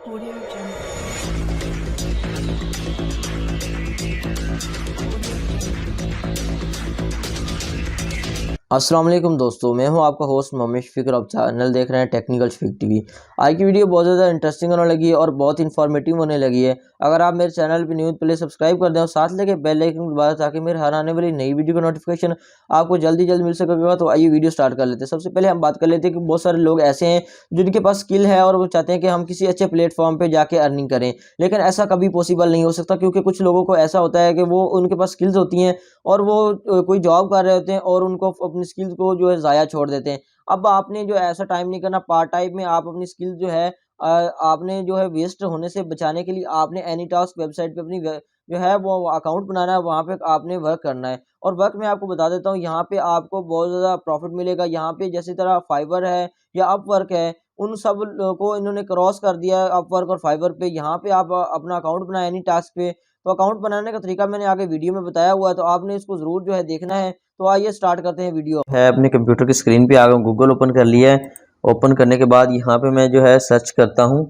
Audio Jungle. अस्सलाम वालेकुम दोस्तों, मैं हूं आपका होस्ट मोहम्मद फ़िक्र। आप चैनल देख रहे हैं टेक्निकल फ़िक टीवी। आज की वीडियो बहुत ज़्यादा इंटरेस्टिंग होने लगी है और बहुत इन्फॉर्मेटिव होने लगी है। अगर आप मेरे चैनल पे न्यू प्लीज़ सब्सक्राइब कर दें और साथ लेके बेल आइकन दबाएं ताकि मेरे हर आने वाली नई वीडियो का नोटिफिकेशन आपको जल्दी मिल सकेगा। तो आइए वीडियो स्टार्ट कर लेते हैं। सबसे पहले हम बात कर लेते हैं कि बहुत सारे लोग ऐसे हैं जिनके पास स्किल है और वो चाहते हैं कि हम किसी अच्छे प्लेटफॉर्म पर जाके अर्निंग करें, लेकिन ऐसा कभी पॉसिबल नहीं हो सकता, क्योंकि कुछ लोगों को ऐसा होता है कि वो उनके पास स्किल्स होती हैं और वो कोई जॉब कर रहे होते हैं और उनको अपनी स्किल्स को जो है ज़ाया छोड़ देते हैं। अब आपने जो ऐसा टाइम नहीं करना, पार्ट टाइम में आप अपनी स्किल जो है आपने जो है वेस्ट होने से बचाने के लिए आपने एनीटास्क वेबसाइट पे अपनी जो है वो अकाउंट बनाना है, वहाँ पे आपने वर्क करना है। और वर्क मैं आपको बता देता हूँ, यहाँ पे आपको बहुत ज़्यादा प्रॉफिट मिलेगा। यहाँ पे जैसी तरह फाइवर है या अपवर्क है, उन सब को इन्होंने क्रॉस कर दिया है अपवर्क और फाइवर पे। यहाँ पे आप अपना अकाउंट बनाए एनीटास्क पे। तो अकाउंट बनाने का तरीका मैंने आगे वीडियो में बताया हुआ है, तो आपने इसको ज़रूर जो है देखना है। तो आइए स्टार्ट करते हैं वीडियो। है अपने कंप्यूटर की स्क्रीन पे आ गया, गूगल ओपन कर लिया है। ओपन करने के बाद यहाँ पे मैं जो है सर्च करता हूँ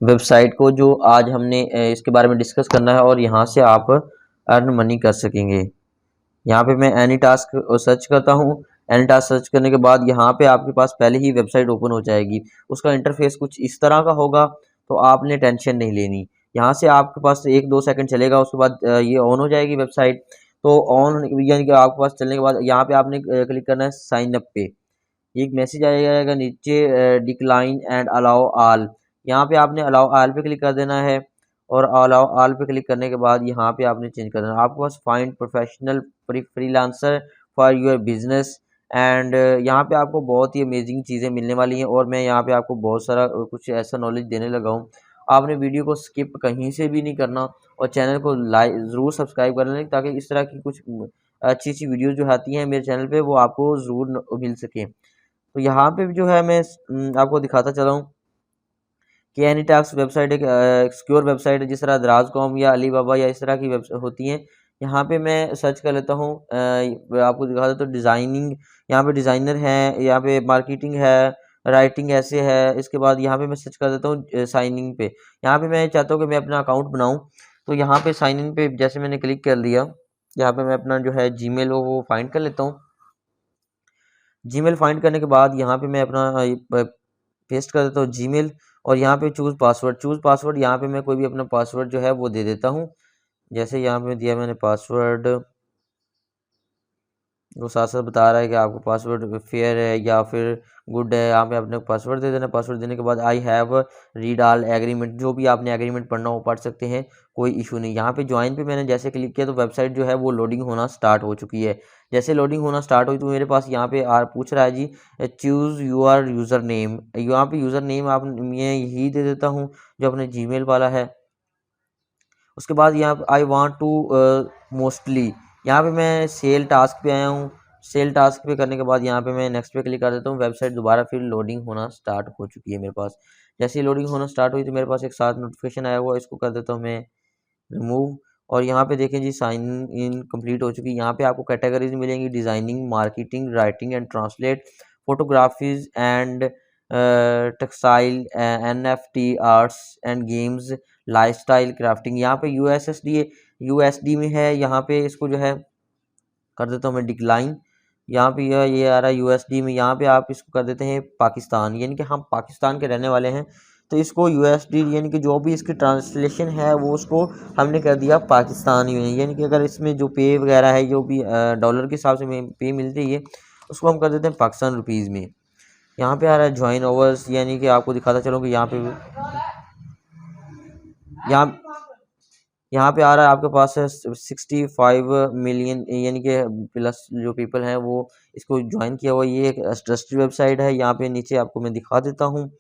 वेबसाइट को जो आज हमने इसके बारे में डिस्कस करना है, और यहाँ से आप अर्न मनी कर सकेंगे। यहाँ पे मैं एनी टास्क सर्च करता हूँ। एनी टास्क सर्च करने के बाद यहाँ पे आपके पास पहले ही वेबसाइट ओपन हो जाएगी। उसका इंटरफेस कुछ इस तरह का होगा, तो आपने टेंशन नहीं लेनी। यहाँ से आपके पास 1-2 सेकंड चलेगा, उसके बाद ये ऑन हो जाएगी वेबसाइट। तो ऑन यानी कि आपके पास चलने के बाद यहाँ पे आपने क्लिक करना है साइन अप पे। एक मैसेज आ जाएगा नीचे, डिक्लाइन एंड अलाउ ऑल। यहाँ पे आपने अलाउ ऑल पे क्लिक कर देना है, और अलाउ ऑल पे क्लिक करने के बाद यहाँ पे आपने चेंज कर देना है। आपके पास find professional freelancer for your business and यहाँ पे आपको बहुत ही अमेजिंग चीज़ें मिलने वाली हैं, और मैं यहाँ पे आपको बहुत सारा कुछ ऐसा नॉलेज देने लगा हूँ। आपने वीडियो को स्किप कहीं से भी नहीं करना, और चैनल को लाइक ज़रूर सब्सक्राइब कर लें, ताकि इस तरह की कुछ अच्छी अच्छी वीडियो जो आती हैं मेरे चैनल पे वो आपको ज़रूर मिल सके। तो यहाँ पे जो है मैं आपको दिखाता चला हूँ कि एनीटैक्स वेबसाइट एक सिक्योर वेबसाइट है, जिस तरह दराज कॉम या अलीबाबा या इस तरह की वेब होती हैं। यहाँ पे मैं सर्च कर लेता हूँ, आपको दिखा देता हूँ डिज़ाइनिंग। यहाँ पे डिज़ाइनर है, यहाँ पे मार्केटिंग है, राइटिंग ऐसे है। इसके बाद यहाँ पे मैं सर्च कर देता हूँ साइनिंग पे। यहाँ पे मैं चाहता हूँ कि मैं अपना अकाउंट बनाऊँ, तो यहाँ पे साइन इन पे जैसे मैंने क्लिक कर लिया, यहाँ पे मैं अपना जो है जीमेल वो फाइंड कर लेता हूँ। जीमेल फाइंड करने के बाद यहाँ पे मैं अपना पेस्ट कर देता हूँ जीमेल, और यहाँ पे चूज़ पासवर्ड यहाँ पे मैं कोई भी अपना पासवर्ड जो है वो दे देता हूँ। जैसे यहाँ पे दिया मैंने पासवर्ड, वो साथ साथ बता रहा है कि आपको पासवर्ड फेयर है या फिर गुड है। यहाँ पे अपने पासवर्ड दे देना। पासवर्ड देने के बाद I have read all agreement, जो भी आपने एग्रीमेंट पढ़ना हो पढ़ सकते हैं, कोई इशू नहीं। यहाँ पे ज्वाइन पे मैंने जैसे क्लिक किया तो वेबसाइट जो है वो लोडिंग होना स्टार्ट हो चुकी है। जैसे लोडिंग होना स्टार्ट हुई तो मेरे पास यहाँ पे पूछ रहा है जी चूज़ यूर यूज़र नेम। यहाँ पे यूज़र नेम आप मैं यही दे देता हूँ जो अपने जीमेल वाला है। उसके बाद यहाँ आई वांट टू मोस्टली, यहाँ पे मैं सेल टास्क पे आया हूँ। सेल टास्क पे करने के बाद यहाँ पे मैं नेक्स्ट पे क्लिक कर देता हूँ। वेबसाइट दोबारा फिर लोडिंग होना स्टार्ट हो चुकी है मेरे पास। जैसे ही लोडिंग होना स्टार्ट हुई तो मेरे पास एक साथ नोटिफिकेशन आया हुआ, इसको कर देता हूँ मैं रिमूव। और यहाँ पे देखें जी साइन इन कंप्लीट हो चुकी है। यहाँ पे आपको कैटेगरीज मिलेंगी designing, marketing, writing and translate, photographies and textile, NFT, arts and games, lifestyle, crafting. यहाँ पे यूएसडी में है। यहाँ पे इसको जो है कर देता हूँ मैं डिक्लाइन। यहाँ पे ये आ रहा है यूएसडी में। यहाँ पे आप इसको कर देते हैं पाकिस्तान, यानी कि हम पाकिस्तान के रहने वाले हैं, तो इसको यूएसडी यानी कि जो भी इसकी ट्रांसलेशन है वो उसको हमने कर दिया पाकिस्तानी में। यानी कि अगर इसमें जो पे वगैरह है जो भी डॉलर के हिसाब से पे मिलती है उसको हम कर देते हैं पाकिस्तान रुपीज़ में। यहाँ पे आ रहा है ज्वाइन ओवर्स, यानी कि आपको दिखाता चलो कि यहाँ पे यहाँ यहाँ पे आ रहा है आपके पास है 65 मिलियन, यानी कि प्लस जो पीपल हैं वो इसको ज्वाइन किया हुआ। ये एक ट्रस्टेड वेबसाइट है। यहाँ पे नीचे आपको मैं दिखा देता हूँ।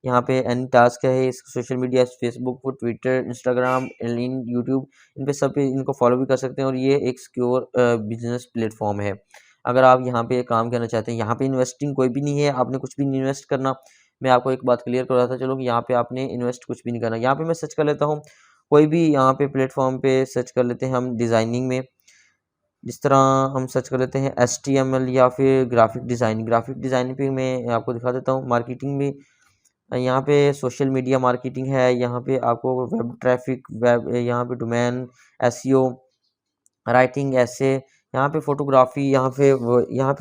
यहाँ पे एनी टास्क है। इस social media Facebook, Twitter, Instagram, YouTube, इन पे सब पे इनको फॉलो भी कर सकते हैं, और ये एक सिक्योर बिजनेस प्लेटफॉर्म है। अगर आप यहाँ पे काम करना चाहते हैं, यहाँ पे इन्वेस्टिंग कोई भी नहीं है, आपने कुछ भी नहीं इन्वेस्ट करना। मैं आपको एक बात क्लियर करवाता चलो कि यहाँ पे आपने इन्वेस्ट कुछ भी नहीं करना। यहाँ पे मैं सर्च कर लेता हूँ कोई भी, यहाँ पे प्लेटफॉर्म पे सर्च कर लेते हैं हम डिज़ाइनिंग में। जिस तरह हम सर्च कर लेते हैं HTML या फिर ग्राफिक डिज़ाइनिंग पे मैं आपको दिखा देता हूँ। मार्केटिंग में यहाँ पे सोशल मीडिया मार्केटिंग है, यहाँ पे आपको वेब ट्रैफिक, वेब यहाँ पे डोमेन, एसईओ, राइटिंग, ऐसे यहाँ पे फोटोग्राफी, यहाँ पे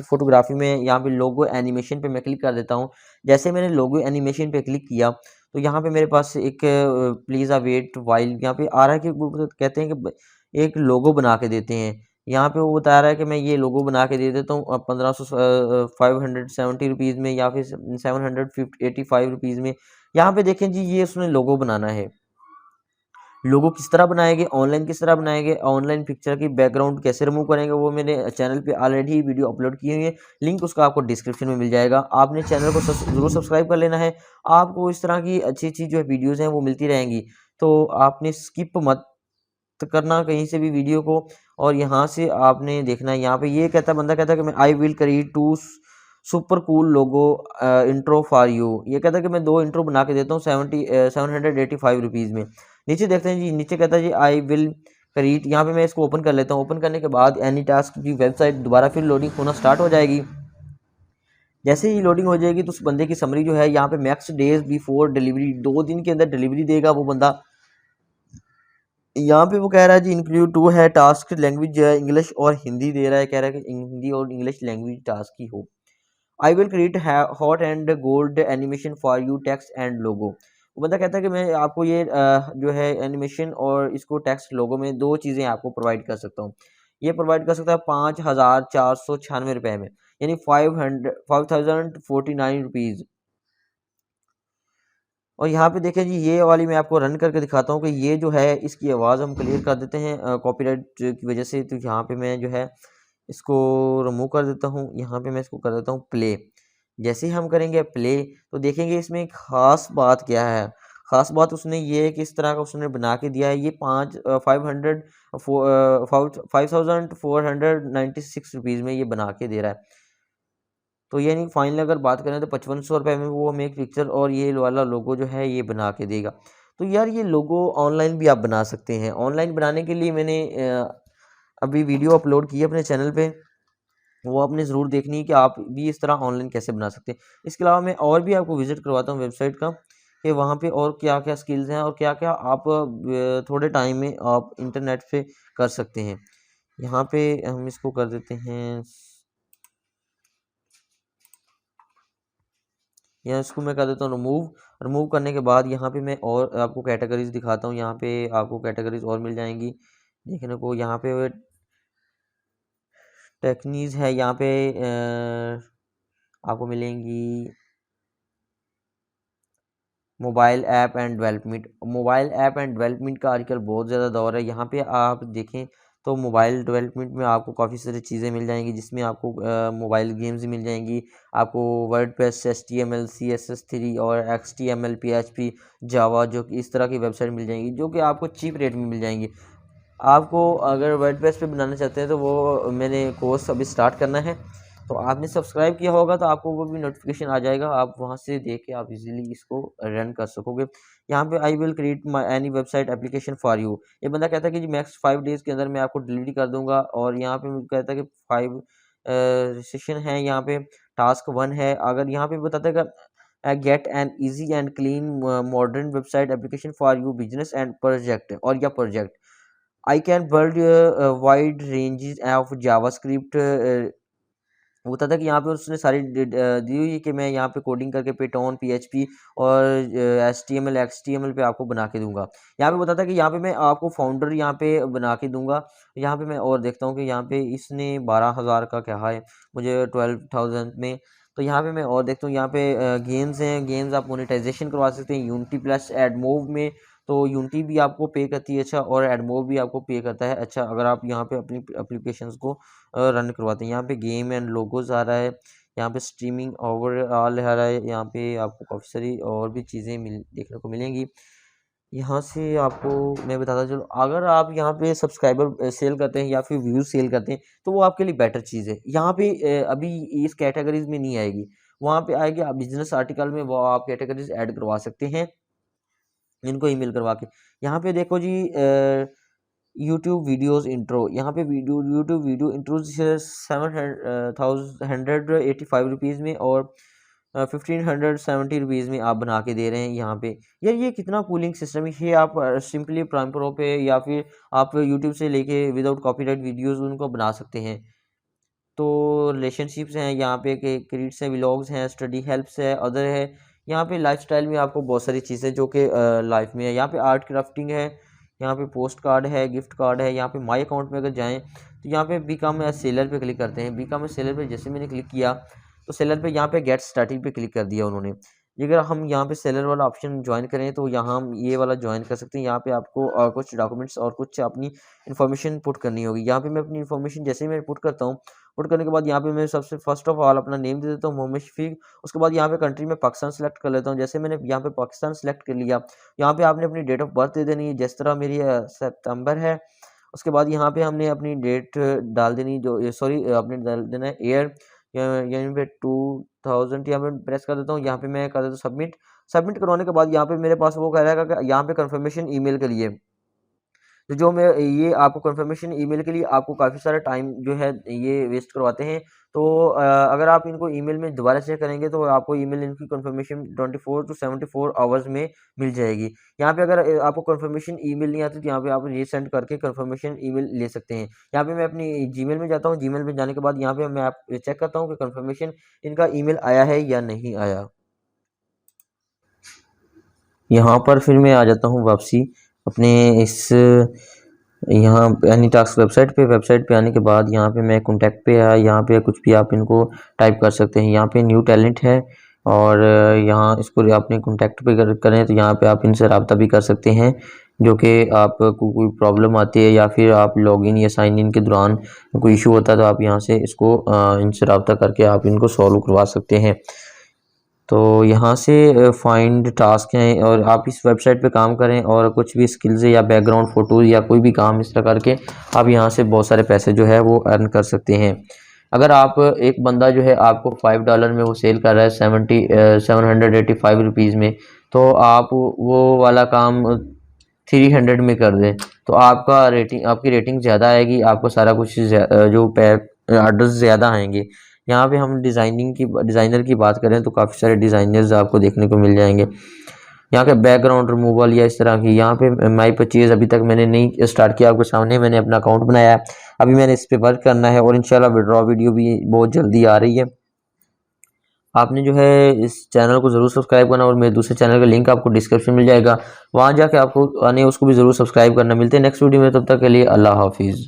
फोटोग्राफी में यहाँ पे लोगो एनिमेशन पे मैं क्लिक कर देता हूँ। जैसे मैंने लोगो एनिमेशन पे क्लिक किया तो यहाँ पे मेरे पास एक प्लीज़ अवेट वाइल यहाँ पे आ रहा है कि वो कहते हैं कि एक लोगो बना के देते हैं। यहाँ पे वो बता रहा है कि मैं ये लोगो बना के दे देता हूँ 1500 570 रुपीज़ में या फिर 785 में। यहाँ पे देखें जी, ये उसने लोगो बनाना है। लोगो किस तरह बनाएंगे, ऑनलाइन किस तरह बनाएंगे, ऑनलाइन पिक्चर की बैकग्राउंड कैसे रिमूव करेंगे, वो मेरे चैनल पे ऑलरेडी वीडियो अपलोड की हुई है। लिंक उसका आपको डिस्क्रिप्शन में मिल जाएगा। आपने चैनल को जरूर सब्सक्राइब कर लेना है। आपको इस तरह की अच्छी अच्छी जो है वीडियोज़ हैं वो मिलती रहेंगी, तो आपने स्किप मत करना कहीं से भी वीडियो को। और यहाँ से आपने देखना है, यहाँ पे ये कहता है, बंदा कहता है कि मैं I will create two super cool logo intro for you. ये कहता है कि मैं 2 इंट्रो बना के देता हूँ 785 रुपीज़ में। नीचे देखते हैं जी, नीचे कहता है जी आई विल क्रिएट। यहाँ पे मैं इसको ओपन कर लेता हूँ। ओपन करने के बाद एनी टास्क की वेबसाइट दोबारा फिर लोडिंग होना स्टार्ट हो जाएगी। जैसे ही लोडिंग हो जाएगी तो उस बंदे की समरी जो है, यहाँ पे मैक्स डेज बिफोर डिलीवरी, 2 दिन के अंदर डिलीवरी देगा वो बंदा। यहाँ पे वो कह रहा है जी इंक्लूड टू है टास्क, लैंग्वेज जो है इंग्लिश और हिंदी दे रहा है, कह रहा है कि हिंदी और इंग्लिश लैंग्वेज टास्क की हो। आई will create hot and gold animation for you, text and logo. वो बंदा कहता है कि मैं आपको ये जो है एनिमेशन और इसको टेक्स्ट लोगो में 2 चीज़ें आपको प्रोवाइड कर सकता हूँ। ये प्रोवाइड कर सकता है 5496 रुपये में, यानी 5049 रुपीज़। और यहाँ पे देखें जी, ये वाली मैं आपको रन करके दिखाता हूँ कि ये जो है इसकी आवाज़ हम क्लियर कर देते हैं कॉपीराइट की वजह से। तो यहाँ पे मैं जो है इसको रिमूव कर देता हूँ। यहाँ पे मैं इसको कर देता हूँ प्ले। जैसे ही हम करेंगे प्ले तो देखेंगे इसमें एक ख़ास बात क्या है। ख़ास बात उसने ये है कि इस तरह का उसने बना के दिया है। ये 5496 रुपीज़ में ये बना के दे रहा है। तो यानी फाइनल अगर बात करें तो 5500 रुपये में वो हमें एक पिक्चर और ये वाला लोगो जो है ये बना के देगा। तो यार ये लोगो ऑनलाइन भी आप बना सकते हैं। ऑनलाइन बनाने के लिए मैंने अभी वीडियो अपलोड की है अपने चैनल पे, वो आपने ज़रूर देखनी है कि आप भी इस तरह ऑनलाइन कैसे बना सकते हैं। इसके अलावा मैं और भी आपको विज़िट करवाता हूँ वेबसाइट का, कि वहाँ पे और क्या-क्या स्किल्स हैं और क्या-क्या आप थोड़े टाइम में आप इंटरनेट से कर सकते हैं। यहाँ पे हम इसको कर देते हैं, या इसको मैं कर देता हूँ रिमूव। रिमूव करने के बाद यहाँ पे मैं और आपको कैटेगरीज दिखाता हूँ। यहाँ पे आपको कैटेगरीज और मिल जाएंगी देखने को। यहाँ पे टेक्नीज है, यहाँ पे आपको मिलेंगी mobile app and development. Mobile app and development का आजकल बहुत ज़्यादा दौर है। यहाँ पे आप देखें तो मोबाइल डेवलपमेंट में आपको काफ़ी सारी चीज़ें मिल जाएंगी, जिसमें आपको मोबाइल गेम्स मिल जाएंगी, आपको वर्डप्रेस, HTML, CSS3 और XTML, PHP, जावा, जो कि इस तरह की वेबसाइट मिल जाएंगी जो कि आपको चीप रेट में मिल जाएंगी। आपको अगर वर्डप्रेस पे बनाना चाहते हैं तो वो मैंने कोर्स अभी स्टार्ट करना है, तो आपने सब्सक्राइब किया होगा तो आपको वो भी नोटिफिकेशन आ जाएगा। आप वहाँ से देख के आप इजीली इसको रन कर सकोगे। यहाँ पे आई will create my any website application for you. ये बंदा कहता है कि जी मैक्स 5 डेज़ के अंदर मैं आपको डिलीवरी कर दूंगा। और यहाँ पे मुझे कहता है कि 5 सेशन है। यहाँ पे टास्क 1 है। अगर यहाँ पे बताता है कि get an easy and clean modern website application for you business and project, और या project I can build wide ranges of JavaScript. वो बताता है कि यहाँ पे उसने सारी दी हुई है कि मैं यहाँ पे कोडिंग करके पिटोन, PHP और HTML, XTML पे आपको बना के दूंगा। यहाँ पे बताता है कि यहाँ पे मैं आपको फाउंडर यहाँ पे बना के दूंगा। यहाँ पे मैं और देखता हूँ कि यहाँ पे इसने 12,000 का क्या है, मुझे 12,000 में। तो यहाँ पे मैं और देखता हूँ, यहाँ पे गेम्स हैं। गेम्स आप मोनेटाइजेशन करवा सकते हैं यूनिटी प्लस एडमोव में। तो यूनिटी भी आपको पे करती है अच्छा, और एडमोव भी आपको पे करता है अच्छा, अगर आप यहाँ पे अपनी एप्लीकेशंस को रन करवाते हैं। यहाँ पे गेम एंड लोगोज आ रहा है, यहाँ पे स्ट्रीमिंग ओवरऑल आ रहा है। यहाँ पे आपको काफ़ी सारी और भी चीज़ें देखने को मिलेंगी। यहाँ से आपको मैं बताता चलो, अगर आप यहाँ पे सब्सक्राइबर सेल करते हैं या फिर व्यूज़ सेल करते हैं तो वो आपके लिए बेटर चीज़ है। यहाँ पे अभी इस कैटेगरीज में नहीं आएगी, वहाँ पे आएगी। आप बिजनेस आर्टिकल में वो आप कैटेगरीज ऐड करवा सकते हैं इनको ईमेल करवा के। यहाँ पे देखो जी यूट्यूब वीडियोज़ इंट्रो, यहाँ पे यूट्यूब वीडियो इंट्रो 785 रुपीज़ में, और 1570 रुपीज़ में आप बना के दे रहे हैं यहाँ पे। यार ये कितना कूलिंग सिस्टम है। ये आप सिंपली प्राइम प्रो पे या फिर आप यूट्यूब से लेके विदाउट कॉपीराइट वीडियोस उनको बना सकते हैं। तो रिलेशनशिप्स हैं यहाँ पे, के क्रेडिट्स हैं, व्लॉग्स हैं, स्टडी हेल्प्स है, अदर है। यहाँ पे लाइफस्टाइल में आपको बहुत सारी चीज़ें जो कि लाइफ में है। यहाँ पे आर्ट क्राफ्टिंग है, यहाँ पे पोस्ट कार्ड है, गिफ्ट कार्ड है। यहाँ पे माई अकाउंट में अगर जाएँ तो यहाँ पे बिकम ए सेलर पे क्लिक करते हैं। बिकम ए सेलर पे जैसे मैंने क्लिक किया तो सेलर पे यहाँ पे गेट स्टार्टिंग पे क्लिक कर दिया उन्होंने। अगर हम यहाँ पे सेलर वाला ऑप्शन ज्वाइन करें तो यहाँ हम ये वाला ज्वाइन कर सकते हैं। यहाँ पे आपको कुछ डॉक्यूमेंट्स और कुछ अपनी इन्फॉर्मेशन पुट करनी होगी। यहाँ पे मैं अपनी इन्फॉर्मेशन जैसे ही मैं पुट करता हूँ, पुट करने के बाद यहाँ पे मैं सबसे फर्स्ट ऑफ ऑल अपना नेम दे देता हूँ मोहम्मद शफीक। उसके बाद यहाँ पे कंट्री में पाकिस्तान सेलेक्ट कर लेता हूँ। जैसे मैंने यहाँ पे पाकिस्तान सेलेक्ट कर लिया, यहाँ पे आपने अपनी डेट ऑफ बर्थ दे देनी है। जिस तरह मेरी सितंबर है, उसके बाद यहाँ पे हमने अपनी डेट डाल देनी, जो सॉरी आपने डाल देना है ईयर, यहाँ पे 2000 यहाँ पे प्रेस कर देता हूँ। यहाँ पे मैं कर देता हूँ सबमिट। सबमिट करवाने के बाद यहाँ पे मेरे पास वो कह रहा है कि यहाँ पे कंफर्मेशन ईमेल के लिए, तो जो मैं ये आपको कंफर्मेशन ईमेल के लिए आपको काफ़ी सारा टाइम जो है ये वेस्ट करवाते हैं। तो अगर आप इनको ईमेल में दोबारा चेक करेंगे तो आपको ईमेल इनकी कंफर्मेशन 24 टू 74 आवर्स में मिल जाएगी। यहाँ पे अगर आपको कंफर्मेशन ईमेल नहीं आती तो यहाँ पे आप रीसेंड करके कंफर्मेशन ईमेल ले सकते हैं। यहाँ पे मैं अपनी जीमेल में जाता हूँ। जीमेल में जाने के बाद यहाँ पे मैं आप चेक करता हूँ कि कंफर्मेशन इनका ईमेल आया है या नहीं आया। यहाँ पर फिर मैं आ जाता हूँ वापसी अपने इस यहाँ एनी टास्क वेबसाइट पे आने के बाद यहाँ पे मैं कॉन्टैक्ट पे आया। यहाँ पे कुछ भी आप इनको टाइप कर सकते हैं। यहाँ पे न्यू टैलेंट है और यहाँ इसको आपने कॉन्टैक्ट पे करें तो यहाँ पे आप इनसे रब्ता भी कर सकते हैं। जो कि आपको कोई प्रॉब्लम आती है या फिर आप लॉगिन या साइन इन के दौरान कोई इशू होता है तो आप यहाँ से इसको इनसे रब्ता करके आप इनको सॉल्व करवा सकते हैं। तो यहाँ से फाइंड टास्क हैं और आप इस वेबसाइट पे काम करें और कुछ भी स्किल्स या बैकग्राउंड फ़ोटोज़ या कोई भी काम इस तरह करके आप यहाँ से बहुत सारे पैसे जो है वो अर्न कर सकते हैं। अगर आप एक बंदा जो है आपको $5 में वो सेल कर रहा है 785 रुपीज़ में, तो आप वो वाला काम 300 में कर दें तो आपका रेटिंग, आपकी रेटिंग ज़्यादा आएगी, आपको सारा कुछ जो ऑर्डर्स ज़्यादा आएंगे। यहाँ पे हम डिज़ाइनर की बात करें तो काफ़ी सारे डिज़ाइनर्स आपको देखने को मिल जाएंगे। यहाँ के बैकग्राउंड रिमूवल या इस तरह की, यहाँ पे माई परचेज़ अभी तक मैंने नहीं स्टार्ट किया। आपके सामने मैंने अपना अकाउंट बनाया है, अभी मैंने इस पर वर्क करना है और इंशाल्लाह विड्रॉ वीडियो भी बहुत जल्दी आ रही है। आपने जो है इस चैनल को ज़रूर सब्सक्राइब करना और मेरे दूसरे चैनल का लिंक आपको डिस्क्रिप्शन मिल जाएगा, वहाँ जाके आपको आने उसको भी ज़रूर सब्सक्राइब करना। मिलते हैं नेक्स्ट वीडियो में, तब तक के लिए अल्लाह हाफिज़।